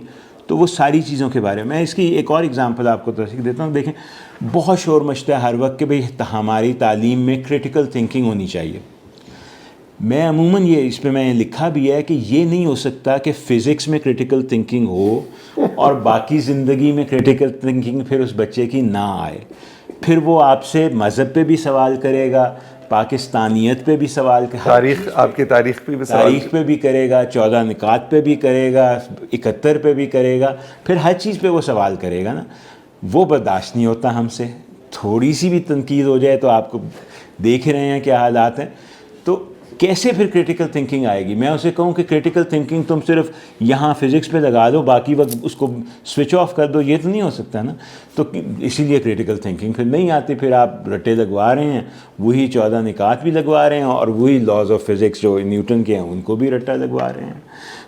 تو وہ ساری چیزوں کے بارے میں. اس کی ایک اور اگزامپل آپ کو تصدیق دیتا ہوں. دیکھیں بہت شور مچتا ہے ہر وقت کہ بھئی ہماری تعلیم میں کرٹیکل تھنکنگ ہونی چاہیے. میں عموماً یہ اس پہ میں نے لکھا بھی ہے کہ یہ نہیں ہو سکتا کہ فزکس میں کرٹیکل تھنکنگ ہو اور باقی زندگی میں کرٹیکل تھنکنگ پھر اس بچے کی نہ آئے. پھر وہ آپ سے مذہب پہ بھی سوال کرے گا، پاکستانیت پہ بھی سوال کرے گا، تاریخ، آپ کی تاریخ پہ بھی سوال، تاریخ پہ بھی کرے گا، 14 نکات پہ بھی کرے گا، 71 پہ بھی کرے گا، پھر ہر چیز پہ وہ سوال کرے گا نا. وہ برداشت نہیں ہوتا ہم سے. تھوڑی سی بھی تنقید ہو جائے تو آپ کو دیکھ رہے ہیں کیا حالات ہیں. تو کیسے پھر کرٹیکل تھنکنگ آئے گی؟ میں اسے کہوں کہ کرٹیکل تھنکنگ تم صرف یہاں فزکس پہ لگا دو، باقی وقت اس کو سوئچ آف کر دو، یہ تو نہیں ہو سکتا نا. تو اسی لیے کرٹیکل تھنکنگ پھر نہیں آتی. پھر آپ رٹے لگوا رہے ہیں، وہی 14 نکات بھی لگوا رہے ہیں، اور وہی لاز آف فزکس جو نیوٹن کے ہیں ان کو بھی رٹا لگوا رہے ہیں.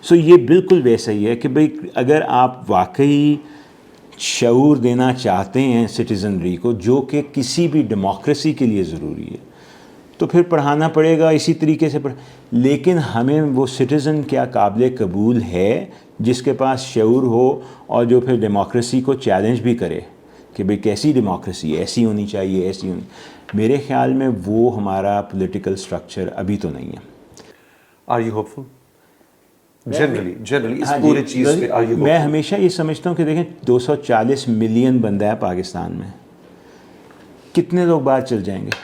سو یہ بالکل ویسا ہی ہے کہ بھئی اگر آپ واقعی شعور دینا چاہتے ہیں سٹیزنری کو، جو کہ کسی بھی ڈیموکریسی کے لیے ضروری ہے، تو پھر پڑھانا پڑے گا اسی طریقے سے لیکن ہمیں وہ سٹیزن کیا قابل قبول ہے جس کے پاس شعور ہو اور جو پھر ڈیموکریسی کو چیلنج بھی کرے کہ بھئی کیسی ڈیموکریسی، ایسی ہونی چاہیے، ایسی ہونی. میرے خیال میں وہ ہمارا پولیٹیکل سٹرکچر ابھی تو نہیں ہے. Are you hopeful generally اس پوری چیز پہ آر یو؟ میں ہمیشہ یہ سمجھتا ہوں کہ دیکھیں 240 ملین بندہ ہے پاکستان میں، کتنے لوگ باہر چل جائیں گے؟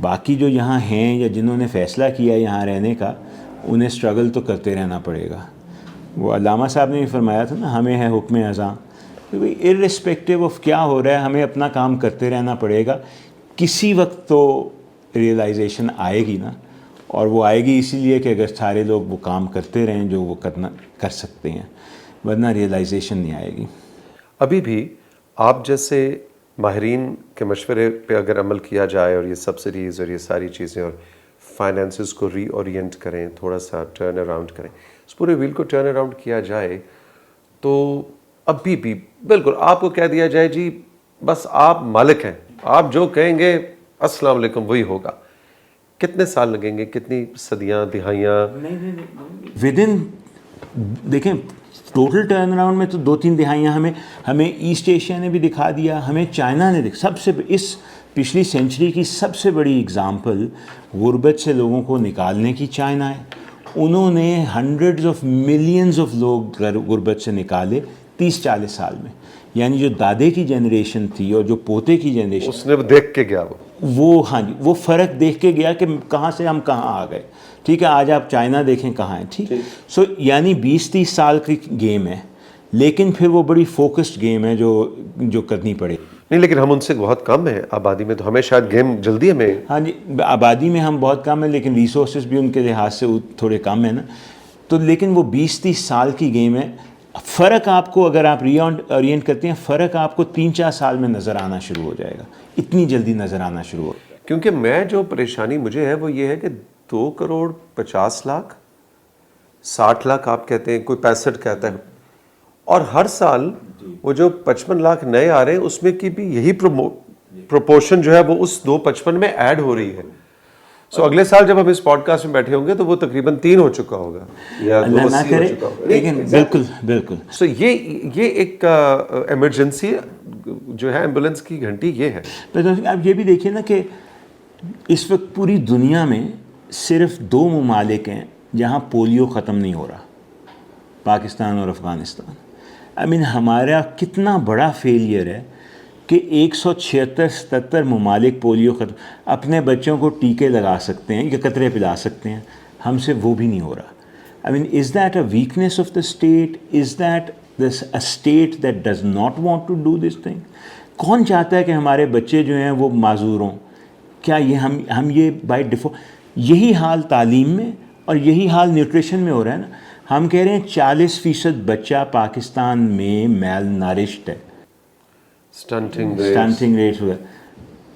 باقی جو یہاں ہیں یا جنہوں نے فیصلہ کیا یہاں رہنے کا، انہیں اسٹرگل تو کرتے رہنا پڑے گا. وہ علامہ صاحب نے بھی فرمایا تھا نا، ہمیں ہے حکم ازاں، کہ بھئی ارسپیکٹیو آف کیا ہو رہا ہے ہمیں اپنا کام کرتے رہنا پڑے گا. کسی وقت تو ریئلائزیشن آئے گی نا، اور وہ آئے گی اسی لیے کہ اگر سارے لوگ وہ کام کرتے رہیں جو وہ کر سکتے ہیں، ورنہ ریئلائزیشن نہیں آئے گی. ابھی بھی آپ جیسے ماہرین کے مشورے پہ اگر عمل کیا جائے اور یہ سبسڈیز اور یہ ساری چیزیں اور فائنینسز کو ری اورینٹ کریں، تھوڑا سا ٹرن اراؤنڈ کریں، اس پورے ویل کو ٹرن اراؤنڈ کیا جائے، تو ابھی بھی بالکل آپ کو کہہ دیا جائے جی بس آپ مالک ہیں، آپ جو کہیں گے السلام علیکم وہی ہوگا. کتنے سال لگیں گے, کتنی صدیاں, دہائیاں؟ ود ان دیکھیں ٹوٹل ٹرن اراؤنڈ میں تو 2-3 دہائیاں ہمیں ایسٹ ایشیا نے بھی دکھا دیا, ہمیں چائنا نے سب سے اس پچھلی سینچری کی سب سے بڑی اگزامپل غربت سے لوگوں کو نکالنے کی چائنا ہے. انہوں نے ہنڈریڈز آف ملینز آف لوگ غربت سے نکالے 30-40 سال میں. یعنی جو دادے کی جنریشن تھی اور جو پوتے کی جنریشن, اس نے دیکھ کے گیا وہ ہاں جی وہ فرق دیکھ کے گیا کہ کہاں سے ہم کہاں آ گئے. ٹھیک ہے, آج آپ چائنا دیکھیں کہاں ہیں. ٹھیک, سو یعنی 20-30 سال کی گیم ہے, لیکن پھر وہ بڑی فوکسڈ گیم ہے جو کرنی پڑے. نہیں, لیکن ہم ان سے بہت کم ہیں آبادی میں, تو ہمیں شاید گیم جلدی ہمیں. ہاں جی, آبادی میں ہم بہت کم ہیں, لیکن ریسورسز بھی ان کے لحاظ سے تھوڑے کم ہیں نا. تو لیکن وہ 20-30 سال کی گیم ہے. فرق آپ کو اگر آپ ری اورینٹ کرتے ہیں, فرق آپ کو 3-4 سال میں نظر آنا شروع ہو جائے گا, اتنی جلدی نظر آنا شروع ہو. کیونکہ میں جو پریشانی مجھے ہے وہ یہ ہے کہ 2 کروڑ 50 لاکھ 60 لاکھ آپ کہتے ہیں, کوئی 65 کہتا ہے, اور ہر سال وہ جو 55 لاکھ نئے آ رہے ہیں اس میں کی بھی یہی پروپورشن جو ہے وہ اس 255 میں ایڈ ہو رہی ہے. سو اگلے سال جب ہم اس پوڈ کاسٹ میں بیٹھے ہوں گے تو وہ تقریباً 3 ہو چکا ہوگا یا 280 اللہ نہ کرے, ہو چکا ہوگا. لیکن بالکل. سو یہ ایک ایمرجنسی جو ہے, ایمبولینس کی گھنٹی یہ ہے. آپ یہ بھی دیکھیے نا کہ اس وقت پوری دنیا میں صرف 2 ممالک ہیں جہاں پولیو ختم نہیں ہو رہا, پاکستان اور افغانستان. آئی مین ہمارا کتنا بڑا فیلئر ہے کہ 176-77 ممالک پولیو ختم, اپنے بچوں کو ٹیکے لگا سکتے ہیں یا قطرے پلا سکتے ہیں, ہم سے وہ بھی نہیں ہو رہا. I mean is that a weakness of the state, is that a state that does not want to do this thing. کون چاہتا ہے کہ ہمارے بچے جو ہیں وہ معذور ہوں؟ کیا یہ ہم یہ بائی ڈیفالٹ, یہی حال تعلیم میں اور یہی حال نیوٹریشن میں ہو رہا ہے نا. ہم کہہ رہے ہیں 40% بچہ پاکستان میں میل نارشڈ ہے, اسٹنٹنگ ریٹس ہوگا.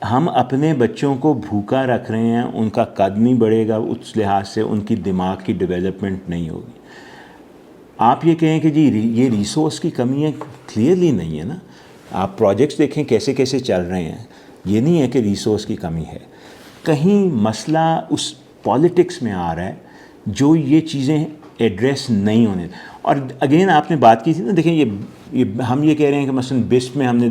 ہم اپنے بچوں کو بھوکا رکھ رہے ہیں, ان کا قد نہیں بڑھے گا, اس لحاظ سے ان کی دماغ کی ڈیولپمنٹ نہیں ہوگی. آپ یہ کہیں کہ جی یہ ریسورس کی کمی ہے, کلیئرلی نہیں ہے نا. آپ پروجیکٹس دیکھیں کیسے کیسے چل رہے ہیں, یہ نہیں ہے کہ ریسورس کی کمی ہے. کہیں مسئلہ اس پالیٹکس میں آ رہا ہے جو یہ چیزیں ایڈریس نہیں ہونے. اور اگین آپ نے بات کی تھی نا, دیکھیں یہ ہم یہ کہہ رہے ہیں کہ مثلاً بسٹ میں ہم نے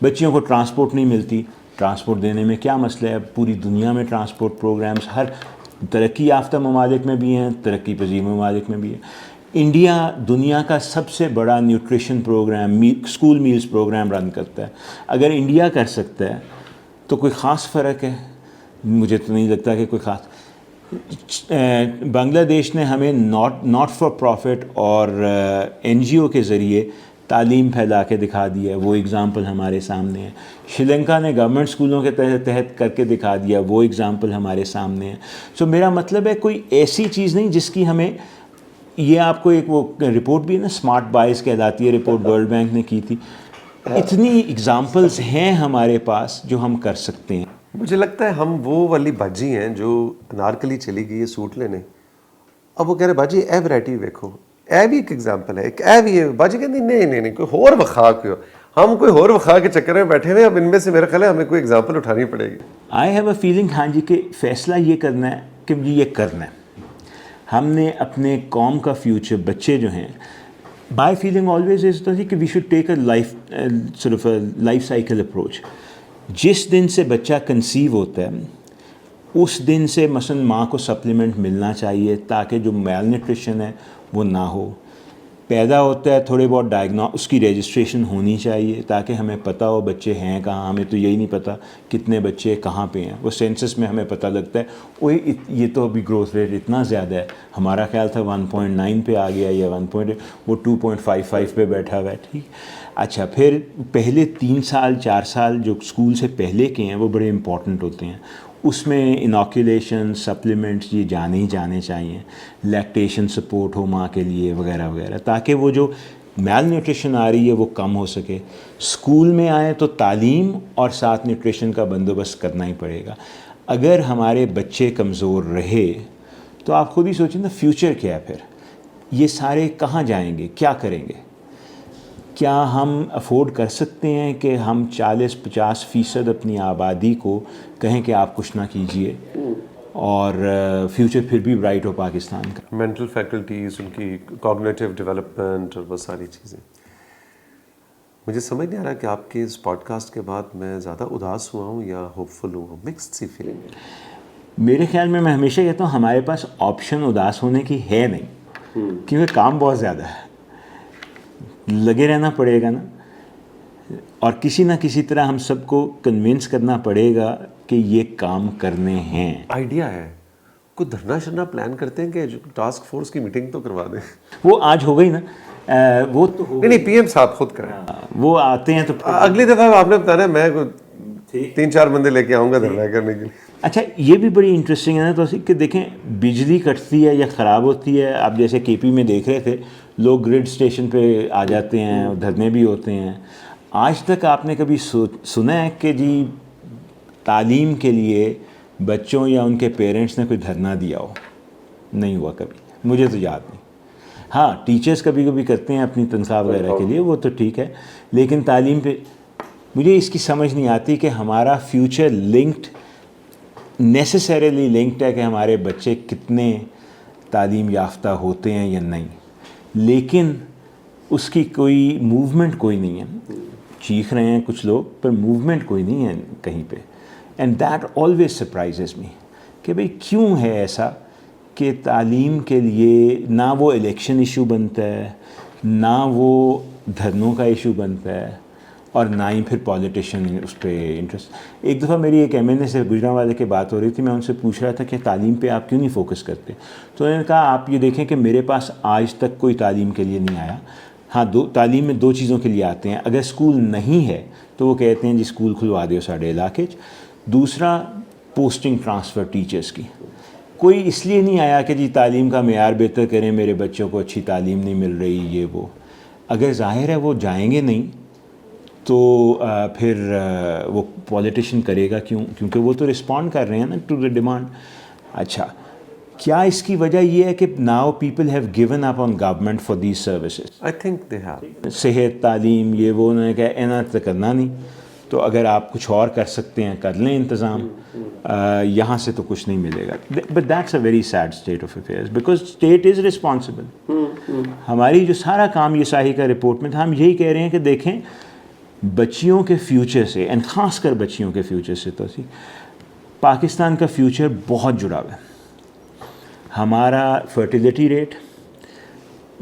بچیوں کو ٹرانسپورٹ نہیں ملتی. ٹرانسپورٹ دینے میں کیا مسئلہ ہے؟ پوری دنیا میں ٹرانسپورٹ پروگرامز ہر ترقی یافتہ ممالک میں بھی ہیں, ترقی پذیر ممالک میں بھی ہیں. انڈیا دنیا کا سب سے بڑا nutrition programme, school meals programme run کرتا ہے. اگر انڈیا کر سکتا ہے تو کوئی خاص فرق ہے؟ مجھے تو نہیں لگتا کہ کوئی خاص. بنگلہ دیش نے ہمیں ناٹ فار پروفٹ اور NGO کے ذریعے تعلیم پھیلا کے دکھا دیا ہے, وہ اگزامپل ہمارے سامنے ہے. شری لنکا نے گورنمنٹ اسکولوں کے تحت کر کے دکھا دیا, وہ اگزامپل ہمارے سامنے ہے. سو میرا مطلب ہے کوئی ایسی چیز نہیں جس کی ہمیں, یہ آپ کو ایک وہ رپورٹ بھی ہے نا, اسمارٹ بائز کہلاتی ہے رپورٹ, ورلڈ بینک نے کی تھی. اتنی اگزامپلس ہیں ہمارے پاس جو ہم کر سکتے ہیں. مجھے لگتا ہے ہم وہ والی باجی ہیں جو انارکلی چلی گئی ہے سوٹ لینے, اب وہ کہہ رہے باجی اے ورائٹی ویکھو, اے بھی ایک ایگزامپل ہے, ایک اے بھی ہے. باجی کہتی نہیں کوئی ہور وخا کیوں, ہم کوئی ہور وخا کے چکر میں بیٹھے ہوئے, اب ان میں سے میرا خیال ہے ہمیں کوئی ایگزامپل اٹھانی پڑے گی. آئی ہیو اے فیلنگ, ہاں جی, کہ فیصلہ یہ کرنا ہے کہ جی یہ کرنا ہے. ہم نے اپنے قوم کا فیوچر, بچے جو ہیں, بائی فیلنگ آلویز از کہ we should take a life cycle approach. جس دن سے بچہ کنسیو ہوتا ہے اس دن سے مثلاً ماں کو سپلیمنٹ ملنا چاہیے تاکہ جو میل نیوٹریشن ہے وہ نہ ہو. پیدا ہوتا ہے تھوڑے بہت اس کی رجسٹریشن ہونی چاہیے تاکہ ہمیں پتہ ہو بچے ہیں کہاں. ہمیں تو یہی نہیں پتہ کتنے بچے کہاں پہ ہیں, وہ سینسس میں ہمیں پتہ لگتا ہے اوہ یہ تو ابھی گروتھ ریٹ اتنا زیادہ ہے, ہمارا خیال تھا 1.9 پہ آ گیا یا 1. وہ 2.55 پہ بیٹھا ہوا ہے. ٹھیک, اچھا, پھر پہلے 3 سال 4 سال جو اسکول سے پہلے کے ہیں وہ بڑے امپورٹنٹ ہوتے ہیں. اس میں اناکولیشن, سپلیمنٹس یہ جانے چاہیے, لیکٹیشن سپورٹ ہو ماں کے لیے وغیرہ وغیرہ, تاکہ وہ جو میل نیوٹریشن آ رہی ہے وہ کم ہو سکے. اسکول میں آئیں تو تعلیم اور ساتھ نیوٹریشن کا بندوبست کرنا ہی پڑے گا. اگر ہمارے بچے کمزور رہے تو آپ خود ہی سوچیں نا فیوچر کیا ہے, پھر یہ سارے کہاں جائیں گے, کیا کریں گے؟ کیا ہم افورڈ کر سکتے ہیں کہ ہم 40-50% اپنی آبادی کو کہیں کہ آپ کچھ نہ کیجئے؟ اور فیوچر پھر بھی برائٹ ہو پاکستان کا. مینٹل فیکلٹیز، ان کی کوگنیٹیو ڈیولپمنٹ اور وہ ساری چیزیں. مجھے سمجھ نہیں آ رہا کہ آپ کے اس پوڈ کاسٹ کے بعد میں زیادہ اداس ہوا ہوں یا ہوپ فل ہوں. مکسڈ سی فیلنگ ہے. میرے خیال میں ہمیشہ کہتا ہوں ہمارے پاس آپشن اداس ہونے کی ہے نہیں، کیونکہ کام بہت زیادہ ہے، لگے رہنا پڑے گا نا، اور کسی نہ کسی طرح ہم سب کو کنونس کرنا پڑے گا کہ یہ کام کرنے ہیں. آئیڈیا ہے کوئی دھرنا شرنا پلان کرتے ہیں کہ ٹاسک فورس کی میٹنگ تو کروا دیں. وہ آج ہو گئی نا، وہ تو نہیں پی ایم صاحب خود کریں. وہ آتے ہیں تو اگلی دفعہ آپ نے بتانا میں 3-4 بندے لے کے آؤں گا دھرنا کرنے کے لیے. اچھا یہ بھی بڑی انٹرسٹنگ ہے نا تو کہ دیکھیں بجلی کٹتی ہے یا خراب ہوتی ہے. آپ جیسے کے پی میں دیکھ رہے تھے لوگ گرڈ اسٹیشن پہ آ جاتے ہیں، دھرنے بھی ہوتے ہیں. آج تک آپ نے کبھی سنا ہے کہ جی تعلیم کے لیے بچوں یا ان کے پیرنٹس نے کوئی دھرنا دیا ہو؟ نہیں ہوا کبھی، مجھے تو یاد نہیں. ہاں ٹیچرز کبھی کبھی کرتے ہیں اپنی تنخواہ وغیرہ کے لیے، وہ تو ٹھیک ہے، لیکن تعلیم پہ مجھے اس کی سمجھ نہیں آتی کہ ہمارا فیوچر نیسیسریلی لنکڈ ہے کہ ہمارے بچے کتنے تعلیم یافتہ ہوتے ہیں یا نہیں، لیکن اس کی کوئی موومنٹ کوئی نہیں ہے. چیخ رہے ہیں کچھ لوگ پر موومنٹ کوئی نہیں ہے کہیں پہ. اینڈ دیٹ آلویز سرپرائزز می کہ بھئی کیوں ہے ایسا کہ تعلیم کے لیے نہ وہ الیکشن ایشو بنتا ہے، نہ وہ دھرنوں کا ایشو بنتا ہے، اور نہ ہی پھر پولیٹیشین اس پہ انٹرسٹ. ایک دفعہ میری ایک ایم این اے سے گجرانوالے کی بات ہو رہی تھی، میں ان سے پوچھ رہا تھا کہ تعلیم پہ آپ کیوں نہیں فوکس کرتے؟ تو انہوں نے کہا آپ یہ دیکھیں کہ میرے پاس آج تک کوئی تعلیم کے لیے نہیں آیا. ہاں تعلیم میں 2 چیزوں کے لیے آتے ہیں. اگر اسکول نہیں ہے تو وہ کہتے ہیں جی اسکول کھلوا دو ساڑھے علاقے. دوسرا پوسٹنگ ٹرانسفر ٹیچرز کی. کوئی اس لیے نہیں آیا کہ جی تعلیم کا معیار بہتر کریں، میرے بچوں کو اچھی تعلیم نہیں مل رہی یہ وہ. اگر ظاہر ہے وہ جائیں گے نہیں تو پھر وہ پولیٹیشین کرے گا کیوں؟ کیونکہ وہ تو رسپونڈ کر رہے ہیں نا ٹو دا ڈیمانڈ. اچھا کیا اس کی وجہ یہ ہے کہ now people have given up on government for these services? I think they have. صحت، تعلیم، یہ وہ انہوں نے کہا اینا تو کرنا نہیں، تو اگر آپ کچھ اور کر سکتے ہیں کر لیں انتظام، یہاں سے تو کچھ نہیں ملے گا. But that's a very sad state of affairs because state is responsible. ہماری جو سارا کام یہ ساہی کا رپورٹ میں تھا، ہم یہی کہہ رہے ہیں کہ دیکھیں بچیوں کے فیوچر سے، اینڈ خاص کر بچیوں کے فیوچر سے تو پاکستان کا فیوچر بہت جڑا ہوا ہے. ہمارا فرٹیلیٹی ریٹ،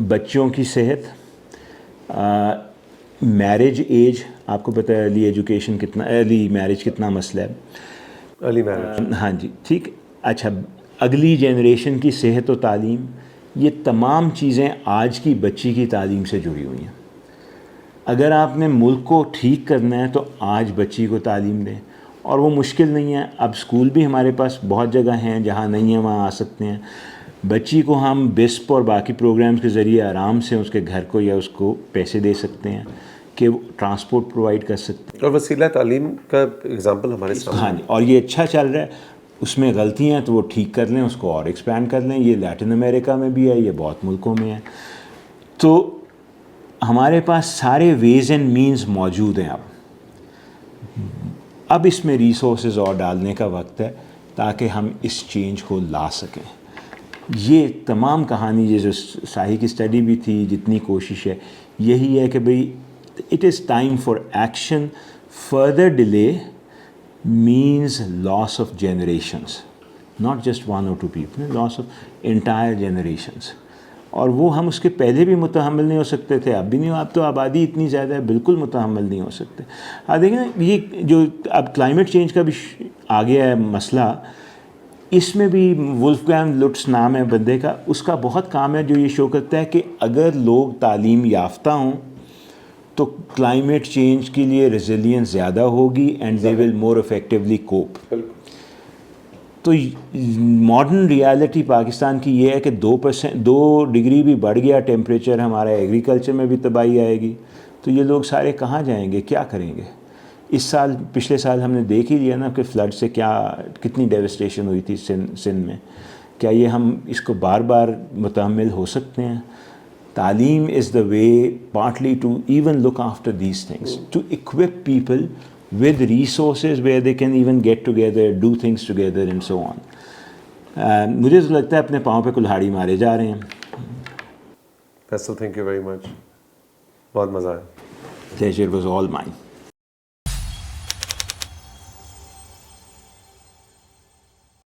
بچوں کی صحت، میرج ایج، آپ کو پتہ ہے ارلی ایجوکیشن کتنا، ارلی میرج کتنا مسئلہ ہے. ارلی میرج، ہاں جی ٹھیک. اچھا اگلی جنریشن کی صحت و تعلیم، یہ تمام چیزیں آج کی بچی کی تعلیم سے جڑی ہوئی ہیں. اگر آپ نے ملک کو ٹھیک کرنا ہے تو آج بچی کو تعلیم دیں، اور وہ مشکل نہیں ہے. اب اسکول بھی ہمارے پاس بہت جگہ ہیں، جہاں نہیں ہیں وہاں آ سکتے ہیں. بچی کو ہم بسپ اور باقی پروگرامز کے ذریعے آرام سے اس کے گھر کو یا اس کو پیسے دے سکتے ہیں کہ وہ ٹرانسپورٹ پرووائڈ کر سکتے ہیں. اور وسیلہ تعلیم کا اگزامپل ہمارے سامنے. ہاں جی، اور یہ اچھا چل رہا ہے. اس میں غلطیاں ہیں تو وہ ٹھیک کر لیں، اس کو اور ایکسپینڈ کر لیں. یہ لیٹن امریکہ میں بھی ہے، یہ بہت ملکوں میں ہے. تو ہمارے پاس سارے ویز اینڈ مینز موجود ہیں. اب اس میں ریسورسز اور ڈالنے کا وقت ہے تاکہ ہم اس چینج کو لا سکیں. یہ تمام کہانی، یہ جو ساہی کی اسٹڈی بھی تھی، جتنی کوشش ہے یہی ہے کہ بھئی it is time for action. Further delay means loss of generations, not just 1 or 2 people, loss of entire generations. اور وہ ہم اس کے پہلے بھی متحمل نہیں ہو سکتے تھے، اب بھی نہیں ہو. اب تو آبادی اتنی زیادہ ہے، بالکل متحمل نہیں ہو سکتے. دیکھیں یہ جو اب کلائمیٹ چینج کا بھی آ گیا ہے مسئلہ، اس میں بھی ولفگانگ لٹس نام ہے بندے کا، اس کا بہت کام ہے جو یہ شو کرتا ہے کہ اگر لوگ تعلیم یافتہ ہوں تو کلائمیٹ چینج کے لیے ریزیلینس زیادہ ہوگی and they will more effectively کوپ. تو ماڈرن ریالٹی پاکستان کی یہ ہے کہ 2 ڈگری بھی بڑھ گیا ٹیمپریچر، ہمارا ایگریکلچر میں بھی تباہی آئے گی. تو یہ لوگ سارے کہاں جائیں گے، کیا کریں گے؟ اس سال، پچھلے سال ہم نے دیکھ ہی لیا نا کہ فلڈ سے کتنی ڈیوسٹیشن ہوئی تھی سندھ میں. کیا یہ ہم اس کو بار بار متحمل ہو سکتے ہیں؟ تعلیم is the way partly to even look after these things, to equip people with resources where they can even get together, do things together and so on. مجھے تو لگتا ہے اپنے پاؤں پہ کلہاڑی مارے جا رہے ہیں. Faisal thank you very much, بہت مزہ آیا. Pleasure was all mine.